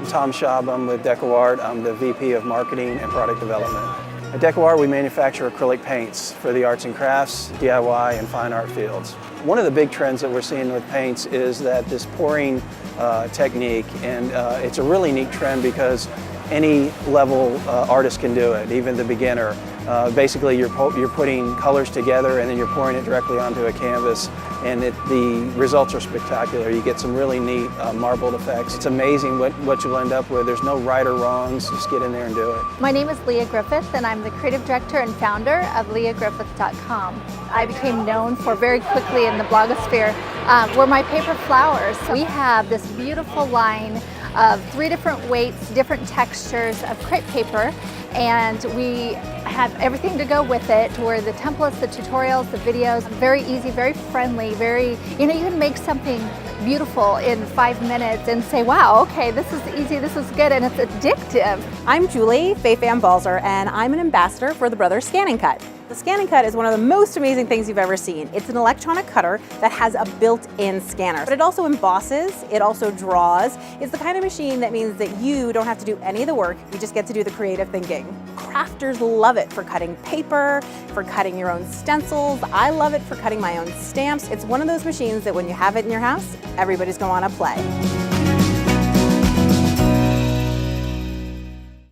Tom Schaub. I'm with DecoArt. I'm the VP of Marketing and Product Development. At DecoArt, we manufacture acrylic paints for the arts and crafts, DIY, and fine art fields. One of the big trends that we're seeing with paints is that this pouring technique, and it's a really neat trend because any level artist can do it, even the beginner. Basically, you're putting colors together and then you're pouring it directly onto a canvas, and the results are spectacular. You get some really neat marbled effects. It's amazing what you'll end up with. There's no right or wrongs. Just get in there and do it. My name is Lia Griffith, and I'm the creative director and founder of liagriffith.com. I became known very quickly in the blogosphere were my paper flowers. We have this beautiful line of 3 different weights, different textures of crepe paper, and we have everything to go with it, where the templates, the tutorials, the videos, very easy, very friendly, you can make something beautiful in 5 minutes and say, wow, okay, this is easy, this is good, and it's addictive. I'm Julie, Fie-Fan Balzer, and I'm an ambassador for the Brothers Scan and Cut. The Scan and Cut is one of the most amazing things you've ever seen. It's an electronic cutter that has a built-in scanner, but it also embosses, it also draws. It's the kind of machine that means that you don't have to do any of the work, you just get to do the creative thinking. Crafters love it for cutting paper, for cutting your own stencils. I love it for cutting my own stamps. It's one of those machines that when you have it in your house, everybody's gonna wanna play.